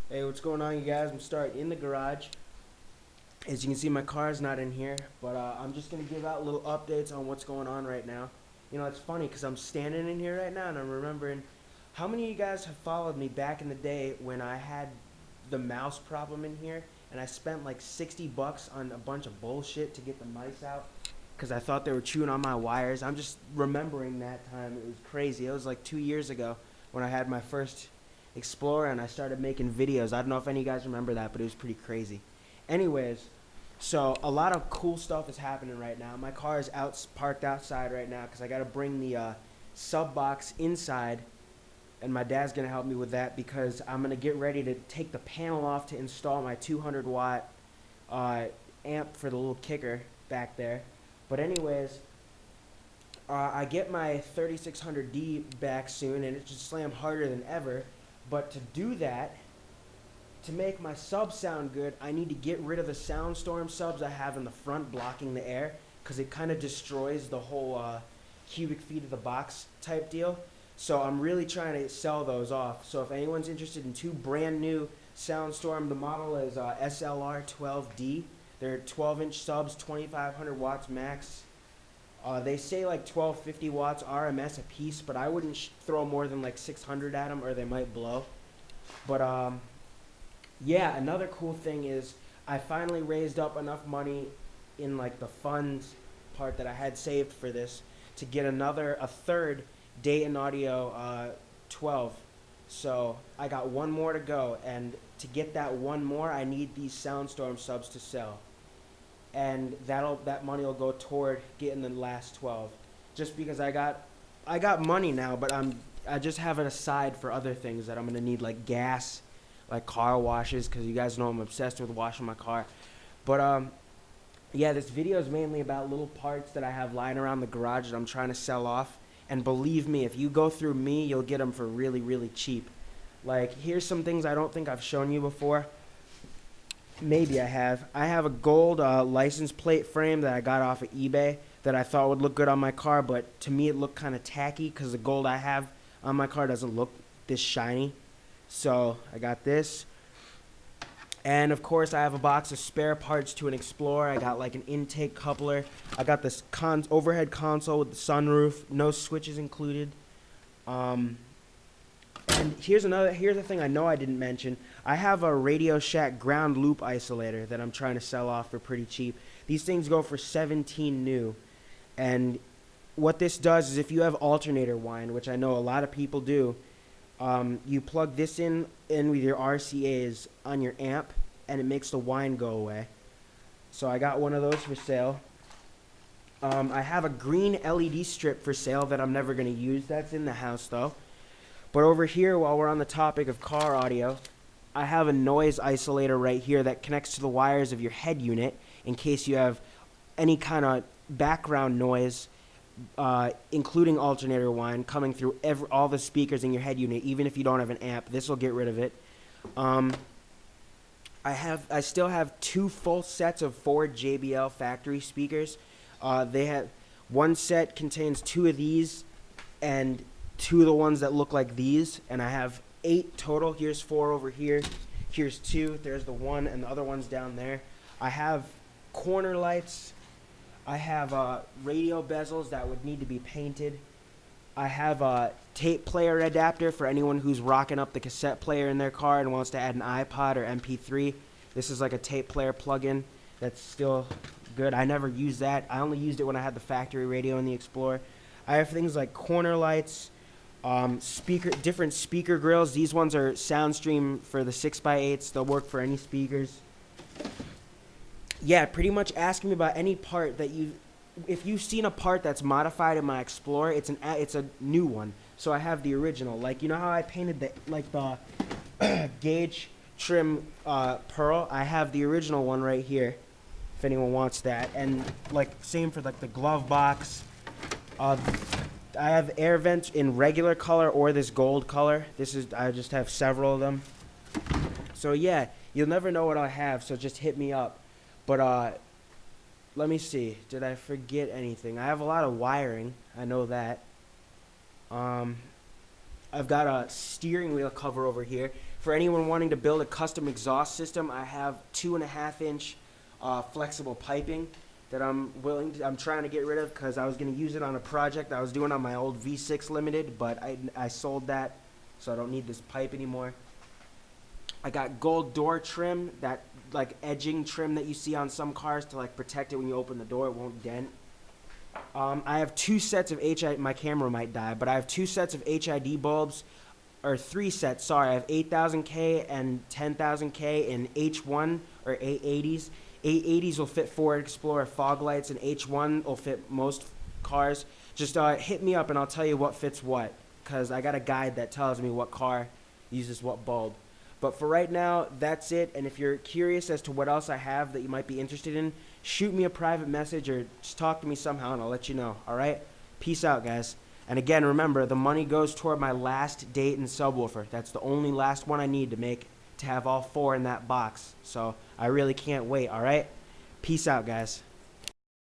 Hey, what's going on, you guys? I'm starting in the garage. As you can see, my car is not in here, but I'm just going to give out little updates on what's going on right now. You know, it's funny because I'm standing in here right now and I'm remembering how many of you guys have followed me back in the day when I had the mouse problem in here and I spent like 60 bucks on a bunch of bullshit to get the mice out because I thought they were chewing on my wires. I'm just remembering that time. It was crazy. It was like 2 years ago when I had my first Explorer and I started making videos. I don't know if any of you guys remember that, but it was pretty crazy. Anyways, so a lot of cool stuff is happening right now. My car is parked outside right now because I got to bring the sub box inside, and my dad's gonna help me with that because I'm gonna get ready to take the panel off to install my 200 watt uh, amp for the little kicker back there. But anyways, I get my 3600D back soon, and it just slammed harder than ever. But to do that, to make my sub sound good, I need to get rid of the Soundstorm subs I have in the front blocking the air because it kind of destroys the whole cubic feet of the box type deal. So I'm really trying to sell those off. So if anyone's interested in two brand new Soundstorm, the model is SLR 12D. They're 12-inch subs, 2500 watts max. They say like 1250 watts RMS a piece, but I wouldn't throw more than like 600 at them or they might blow. But yeah, another cool thing is I finally raised up enough money in like the funds part that I had saved for this to get a third Dayton Audio 12. So I got one more to go, and to get that one more, I need these Soundstorm subs to sell, and that money will go toward getting the last 12. Just because I got money now, but I just have it aside for other things that I'm gonna need, like gas, like car washes, because you guys know I'm obsessed with washing my car. But yeah, this video is mainly about little parts that I have lying around the garage that I'm trying to sell off. And believe me, if you go through me, you'll get them for really, really cheap. Like, here's some things I don't think I've shown you before. Maybe I have. I have a gold license plate frame that I got off of eBay that I thought would look good on my car, but to me it looked kind of tacky because the gold I have on my car doesn't look this shiny. So I got this. And of course, I have a box of spare parts to an Explorer. I got like an intake coupler. I got this overhead console with the sunroof, no switches included. Um, and here's the thing I know I didn't mention. I have a Radio Shack ground loop isolator that I'm trying to sell off for pretty cheap. These things go for 17 new. And what this does is if you have alternator whine, which I know a lot of people do, you plug this in with your RCAs on your amp, and it makes the whine go away. So I got one of those for sale. I have a green LED strip for sale that I'm never going to use. That's in the house, though. But over here, while we're on the topic of car audio, I have a noise isolator right here that connects to the wires of your head unit in case you have any kind of background noise, including alternator whine, coming through all the speakers in your head unit, even if you don't have an amp. This will get rid of it. I still have two full sets of 4 JBL factory speakers. One set contains 2 of these and 2 of the ones that look like these, and I have 8 total. Here's 4 over here. Here's 2. There's the one, and the other one's down there. I have corner lights. I have radio bezels that would need to be painted. I have a tape player adapter for anyone who's rocking up the cassette player in their car and wants to add an iPod or MP3. This is like a tape player plug-in that's still good. I never used that. I only used it when I had the factory radio in the Explorer. I have things like corner lights, different speaker grills. These ones are Soundstream for the 6x8s. They'll work for any speakers. Yeah, pretty much ask me about any part that if you've seen a part that's modified in my Explorer, it's a new one. So I have the original. Like, you know how I painted the gauge trim pearl? I have the original one right here if anyone wants that. And like same for like the glove box. I have air vents in regular color or this gold color. I just have several of them. So yeah, you'll never know what I have, so just hit me up. But let me see. Did I forget anything? I have a lot of wiring. I know that. I've got a steering wheel cover over here For anyone wanting to build a custom exhaust system, I have 2.5-inch flexible piping that I'm trying to get rid of because I was going to use it on a project I was doing on my old V6 Limited, but I sold that, so I don't need this pipe anymore. I got gold door trim, that like edging trim that you see on some cars to like protect it when you open the door, it won't dent. I have 2 sets of my camera might die, but I have 2 sets of HID bulbs, or 3 sets, sorry. I have 8000K and 10,000K in H1 or 880s. 880s will fit Ford Explorer fog lights, and H1 will fit most cars. Just hit me up and I'll tell you what fits what, because I got a guide that tells me what car uses what bulb. But for right now, that's it. And if you're curious as to what else I have that you might be interested in, shoot me a private message or just talk to me somehow and I'll let you know. All right? Peace out, guys. And again, remember, the money goes toward my last Dayton subwoofer. That's the only last one I need to have all 4 in that box. So I really can't wait, all right? Peace out, guys.